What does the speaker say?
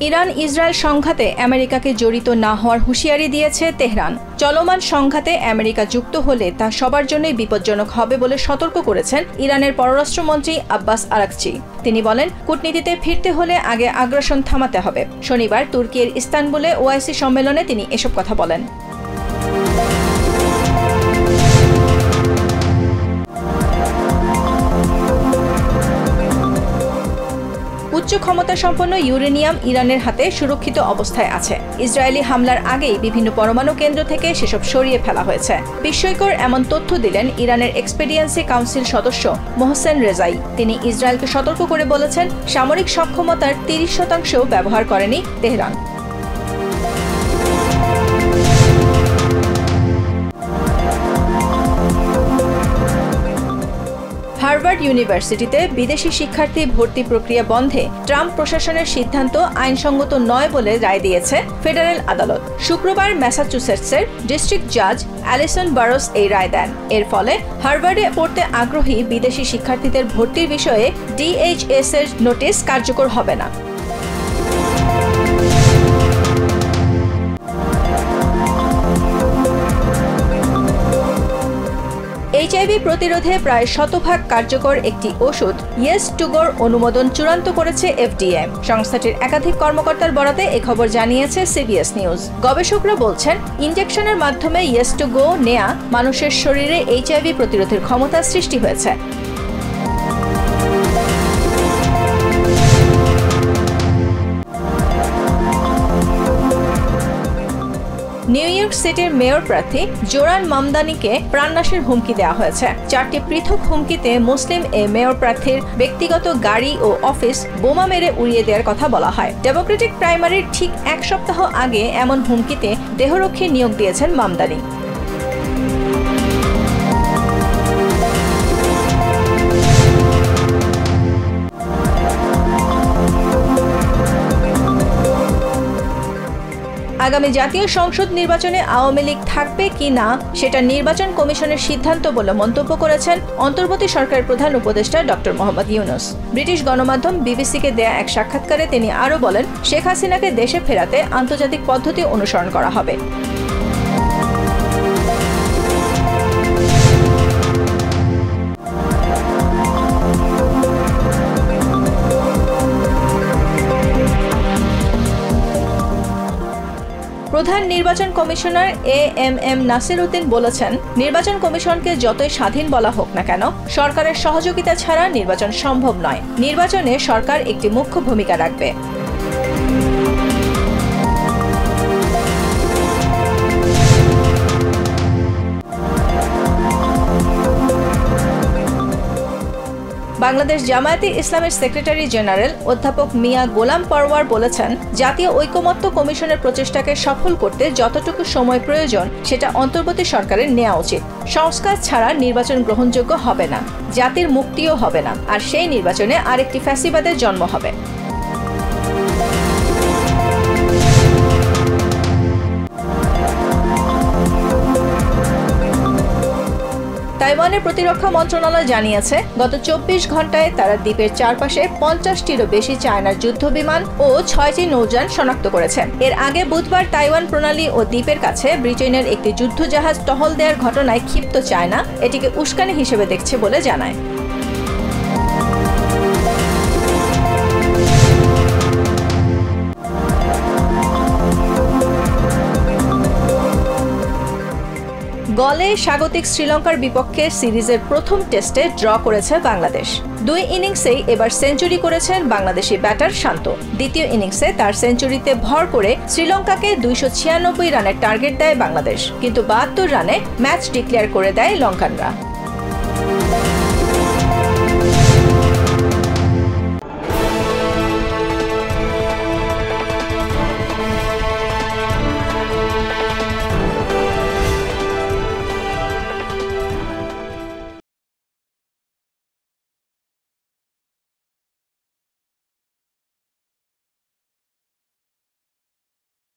Iran Israel সংঘাতে আমেরিকাকে জড়িত না হওয়ার হুঁশিয়ারি দিয়েছে তেহরান। চলমান সংঘাতে আমেরিকা যুক্ত হলে তা সবার জন্যই বিপজ্জনক হবে বলে সতর্ক করেছেন ইরানের পররাষ্ট্রমন্ত্রী আব্বাস আরাকচি। তিনি বলেন, কূটনীতিতে ফিরতে হলে আগে আগ্রাসন থামাতে হবে। শনিবার তুর্কির ইস্তানবুলে ওআইসি সম্মেলনে তিনি এসব কথা বলেন। উচ্চ ক্ষমতা সম্পন্ন ইউরেনিয়াম ইরানের হাতে সুরক্ষিত অবস্থায় আছে। ইসরায়েলি হামলার আগেই বিভিন্ন পরমাণু কেন্দ্র থেকে সেসব সরিয়ে ফেলা হয়েছে। বিস্ময়কর এমন তথ্য দিলেন ইরানের এক্সপেডিয়েন্সি কাউন্সিল সদস্য মোহসেন রেজাই। তিনি ইসরায়েলকে সতর্ক করে বলেছেন, সামরিক সক্ষমতার 30% ব্যবহার করেনি তেহরান। হার্ভার্ড ইউনিভার্সিটিতে বিদেশি শিক্ষার্থী ভর্তি প্রক্রিয়া বন্ধে ট্রাম্প প্রশাসনের সিদ্ধান্ত আইনসঙ্গত নয় বলে রায় দিয়েছে ফেডারেল আদালত। শুক্রবার ম্যাসাচুসেটসের ডিস্ট্রিক্ট জাজ অ্যালিসন বারোস এই রায় দেন। এর ফলে হার্ভার্ডে পড়তে আগ্রহী বিদেশি শিক্ষার্থীদের ভর্তির বিষয়ে DHS এর নোটিশ কার্যকর হবে না। HIV প্রতিরোধে প্রায় 100% কার্যকর একটি ওষুধ ইয়েস2গোর অনুমোদন চূড়ান্ত করেছে FDA। সংস্থাটির একাধিক কর্মকর্তার বরাতে এ খবর জানিয়েছে CBS নিউজ। গবেষকরা বলছেন, ইনজেকশনের মাধ্যমে ইয়েস2গো নেয়া মানুষের শরীরে HIV প্রতিরোধের ক্ষমতা সৃষ্টি হয়েছে। নিউ ইয়র্ক সিটির মেয়র প্রার্থী জোরান মামদানিকে প্রাণনাশের হুমকি দেওয়া হয়েছে। 4টি পৃথক হুমকিতে মুসলিম এই মেয়র প্রার্থীর ব্যক্তিগত গাড়ি ও অফিস বোমা মেরে উড়িয়ে দেওয়ার কথা বলা হয়। ডেমোক্রেটিক প্রাইমারির ঠিক 1 সপ্তাহ আগে এমন হুমকিতে দেহরক্ষী নিয়োগ দিয়েছেন মামদানি। আগামী জাতীয় সংসদ নির্বাচনে আওয়ামী লীগ থাকবে কি না সেটা নির্বাচন কমিশনের সিদ্ধান্ত বলে মন্তব্য করেছেন অন্তর্বর্তী সরকারের প্রধান উপদেষ্টা ডক্টর মোহাম্মদ ইউনূস। ব্রিটিশ গণমাধ্যম বিবিসিকে দেয়া এক সাক্ষাৎকারে তিনি আরও বলেন, শেখ হাসিনাকে দেশে ফেরাতে আন্তর্জাতিক পদ্ধতি অনুসরণ করা হবে। প্রধান নির্বাচন কমিশনার AMM নাসির উদ্দিন বলেছেন, নির্বাচন কমিশনকে যতই স্বাধীন বলা হোক না কেন, সরকারের সহযোগিতা ছাড়া নির্বাচন সম্ভব নয়। নির্বাচনে সরকার একটি মুখ্য ভূমিকা রাখবে। বাংলাদেশ জামায়াতে ইসলামের সেক্রেটারি জেনারেল অধ্যাপক মিয়া গোলাম পরওয়ার বলেছেন, জাতীয় ঐকমত্য কমিশনের প্রচেষ্টাকে সফল করতে যতটুকু সময় প্রয়োজন সেটা অন্তর্বর্তী সরকারের নেওয়া উচিত। সংস্কার ছাড়া নির্বাচন গ্রহণযোগ্য হবে না, জাতির মুক্তিও হবে না, আর সেই নির্বাচনে আরেকটি ফ্যাসিবাদের জন্ম হবে। তাইওয়ানের প্রতিরক্ষা মন্ত্রণালয় জানিয়েছে, গত 24 ঘন্টায় তারা দ্বীপের চারপাশে 50টিরও বেশি চায়নার যুদ্ধ বিমান ও 6টি নৌযান শনাক্ত করেছে। এর আগে বুধবার তাইওয়ান প্রণালী ও দ্বীপের কাছে ব্রিটেনের একটি যুদ্ধজাহাজ টহল দেওয়ার ঘটনায় ক্ষিপ্ত চায়না এটিকে উস্কানি হিসেবে দেখছে বলে জানায়। গলে স্বাগতিক শ্রীলঙ্কার বিপক্ষে সিরিজের প্রথম টেস্টে ড্র করেছে বাংলাদেশ। 2 ইনিংসেই এবার সেঞ্চুরি করেছেন বাংলাদেশি ব্যাটার শান্ত। দ্বিতীয় ইনিংসে তার সেঞ্চুরিতে ভর করে শ্রীলঙ্কাকে 296 রানের টার্গেট দেয় বাংলাদেশ, কিন্তু 72 রানে ম্যাচ ডিক্লেয়ার করে দেয় লঙ্কানরা।